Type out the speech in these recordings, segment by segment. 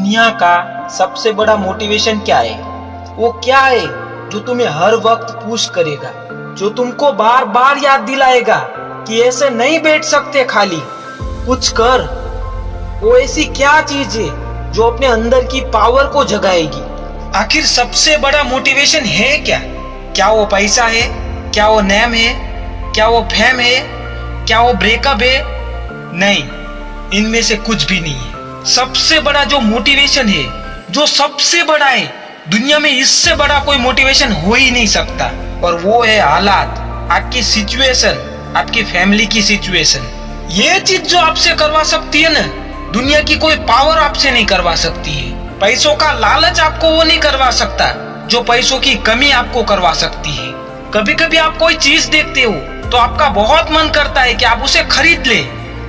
दुनिया का सबसे बड़ा मोटिवेशन क्या है? वो क्या है जो तुम्हें हर वक्त पुश करेगा, जो तुमको बार बार याद दिलाएगा कि ऐसे नहीं बैठ सकते, खाली कुछ कर। वो ऐसी क्या चीज है जो अपने अंदर की पावर को जगाएगी? आखिर सबसे बड़ा मोटिवेशन है क्या? क्या वो पैसा है? क्या वो नेम है? क्या वो फेम है? क्या वो ब्रेकअप है? नहीं, इनमें से कुछ भी नहीं है। सबसे बड़ा जो मोटिवेशन है, जो सबसे बड़ा है दुनिया में, इससे बड़ा कोई मोटिवेशन हो ही नहीं सकता, और वो है हालात, आपकी सिचुएशन, आपकी फैमिली की सिचुएशन। ये चीज जो आपसे करवा सकती है ना, दुनिया की कोई पावर आपसे नहीं करवा सकती है। पैसों का लालच आपको वो नहीं करवा सकता जो पैसों की कमी आपको करवा सकती है। कभी कभी आप कोई चीज देखते हो तो आपका बहुत मन करता है कि आप उसे खरीद ले,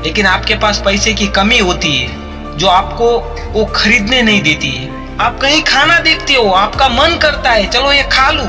लेकिन आपके पास पैसे की कमी होती है जो आपको वो खरीदने नहीं देती है। आप कहीं खाना देखते हो, आपका मन करता है चलो ये खा लूं,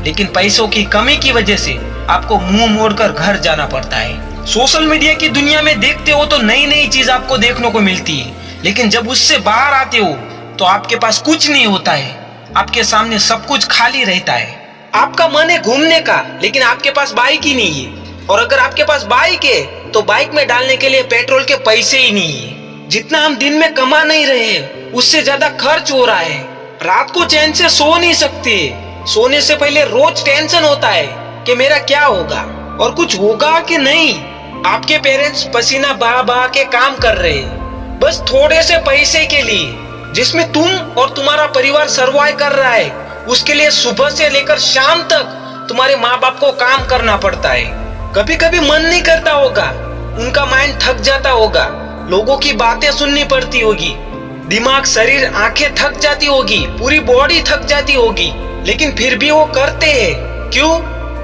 लेकिन पैसों की कमी की वजह से आपको मुंह मोड़कर घर जाना पड़ता है। सोशल मीडिया की दुनिया में देखते हो तो नई नई चीज आपको देखने को मिलती है, लेकिन जब उससे बाहर आते हो तो आपके पास कुछ नहीं होता है, आपके सामने सब कुछ खाली रहता है। आपका मन है घूमने का, लेकिन आपके पास बाइक ही नहीं है, और अगर आपके पास बाइक है तो बाइक में डालने के लिए पेट्रोल के पैसे ही नहीं है। जितना हम दिन में कमा नहीं रहे हैं उससे ज्यादा खर्च हो रहा है। रात को चैन से सो नहीं सकते, सोने से पहले रोज टेंशन होता है कि मेरा क्या होगा और कुछ होगा कि नहीं। आपके पेरेंट्स पसीना बहा बहा के काम कर रहे हैं बस थोड़े से पैसे के लिए, जिसमें तुम और तुम्हारा परिवार सर्वाइव कर रहा है। उसके लिए सुबह से लेकर शाम तक तुम्हारे माँ बाप को काम करना पड़ता है। कभी कभी मन नहीं करता होगा, उनका माइंड थक जाता होगा, लोगों की बातें सुननी पड़ती होगी, दिमाग, शरीर, आंखें थक जाती होगी, पूरी बॉडी थक जाती होगी, लेकिन फिर भी वो करते हैं। क्यों?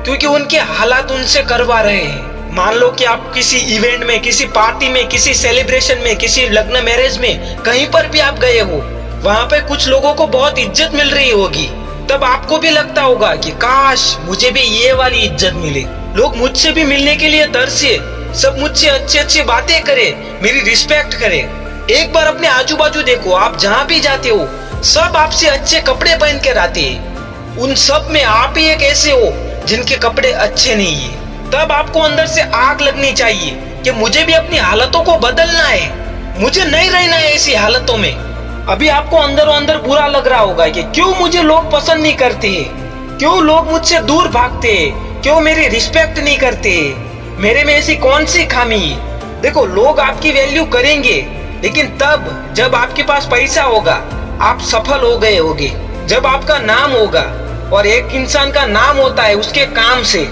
क्योंकि उनके हालात उनसे करवा रहे हैं। मान लो कि आप किसी इवेंट में, किसी पार्टी में, किसी सेलिब्रेशन में, किसी लग्न मैरिज में, कहीं पर भी आप गए हो, वहाँ पे कुछ लोगों को बहुत इज्जत मिल रही होगी, तब आपको भी लगता होगा कि काश मुझे भी ये वाली इज्जत मिले, लोग मुझसे भी मिलने के लिए तरसे, सब मुझसे अच्छी अच्छी बातें करे, मेरी रिस्पेक्ट करे। एक बार अपने आजू बाजू देखो, आप जहाँ भी जाते हो सब आपसे अच्छे कपड़े पहन कर आते हैं, उन सब में आप ही एक ऐसे हो जिनके कपड़े अच्छे नहीं है। तब आपको अंदर से आग लगनी चाहिए कि मुझे भी अपनी हालतों को बदलना है, मुझे नहीं रहना है ऐसी हालतों में। अभी आपको अंदर अंदर बुरा लग रहा होगा कि क्यों मुझे लोग पसंद नहीं करते, क्यों लोग मुझसे दूर भागते, क्यों मेरी रिस्पेक्ट नहीं करते, मेरे में ऐसी कौन सी खामी है। देखो, लोग आपकी वैल्यू करेंगे, लेकिन तब जब आपके पास पैसा होगा, आप सफल हो गए होगे, जब आपका नाम होगा, और एक इंसान का नाम होता है उसके काम से।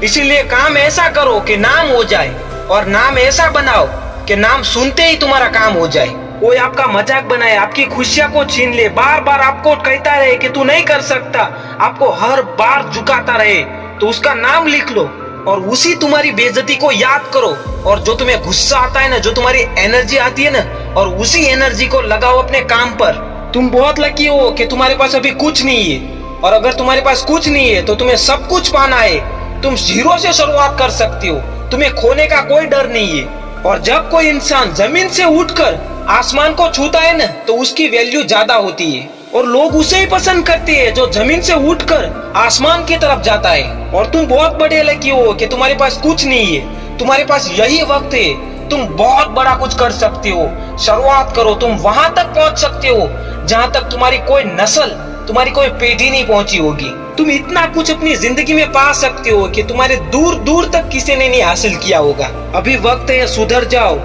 इसीलिए काम ऐसा करो कि नाम हो जाए, और नाम ऐसा बनाओ कि नाम सुनते ही तुम्हारा काम हो जाए। कोई आपका मजाक बनाए, आपकी खुशियां को छीन ले, बार बार आपको कहता रहे कि तू नहीं कर सकता, आपको हर बार झुकाता रहे, तो उसका नाम लिख लो और उसी तुम्हारी बेइज्जती को याद करो। और जो तुम्हें गुस्सा आता है ना, जो तुम्हारी एनर्जी आती है ना, और उसी एनर्जी को लगाओ अपने काम पर। तुम बहुत लकी हो कि तुम्हारे पास अभी कुछ नहीं है, और अगर तुम्हारे पास कुछ नहीं है तो तुम्हें सब कुछ पाना है। तुम जीरो से शुरुआत कर सकते हो, तुम्हें खोने का कोई डर नहीं है। और जब कोई इंसान जमीन से उठकर आसमान को छूता है ना, तो उसकी वैल्यू ज्यादा होती है, और लोग उसे ही पसंद करते हैं जो जमीन से उठकर आसमान की तरफ जाता है। और तुम बहुत बड़े लकी हो कि तुम्हारे पास कुछ नहीं है, तुम्हारे पास यही वक्त है, तुम बहुत बड़ा कुछ कर सकते हो। शुरुआत करो, तुम वहां तक पहुंच सकते हो जहां तक तुम्हारी कोई नस्ल, तुम्हारी कोई पीढ़ी नहीं पहुंची होगी। तुम इतना कुछ अपनी जिंदगी में पा सकते हो कि तुम्हारे दूर दूर तक किसी ने नहीं हासिल किया होगा। अभी वक्त है, सुधर जाओ,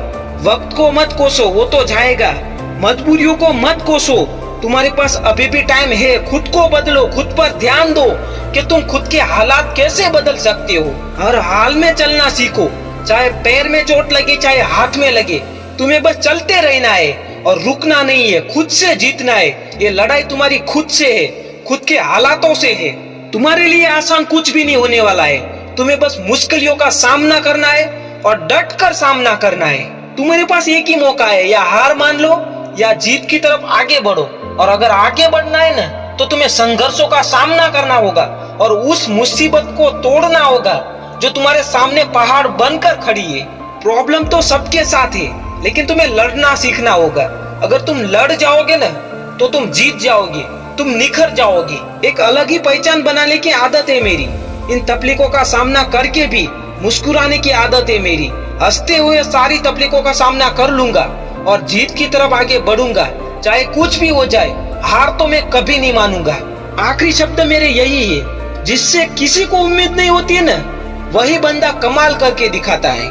वक्त को मत कोसो, वो तो जाएगा, मजबूरियों को मत कोसो, तुम्हारे पास अभी भी टाइम है। खुद को बदलो, खुद पर ध्यान दो कि तुम खुद के हालात कैसे बदल सकते हो। हर हाल में चलना सीखो, चाहे पैर में चोट लगे चाहे हाथ में लगे, तुम्हें बस चलते रहना है और रुकना नहीं है, खुद से जीतना है। ये लड़ाई तुम्हारी खुद से है, खुद के हालातों से है। तुम्हारे लिए आसान कुछ भी नहीं होने वाला है, तुम्हें बस मुश्किलों का सामना करना है और डट कर सामना करना है। तुम्हारे पास एक ही मौका है, या हार मान लो या जीत की तरफ आगे बढ़ो। और अगर आगे बढ़ना है ना, तो तुम्हें संघर्षों का सामना करना होगा और उस मुसीबत को तोड़ना होगा जो तुम्हारे सामने पहाड़ बनकर खड़ी है। प्रॉब्लम तो सबके साथ है, लेकिन तुम्हें लड़ना सीखना होगा। अगर तुम लड़ जाओगे ना तो तुम जीत जाओगे, तुम निखर जाओगे। एक अलग ही पहचान बनाने की आदत है मेरी। इन तकलीफों का सामना करके भी मुस्कुराने की आदत है मेरी। हंसते हुए सारी तकलीफों का सामना कर लूंगा और जीत की तरफ आगे बढ़ूंगा, चाहे कुछ भी हो जाए। हार तो मैं कभी नहीं मानूंगा। आखिरी शब्द मेरे यही है, जिससे किसी को उम्मीद नहीं होती है ना, वही बंदा कमाल करके दिखाता है।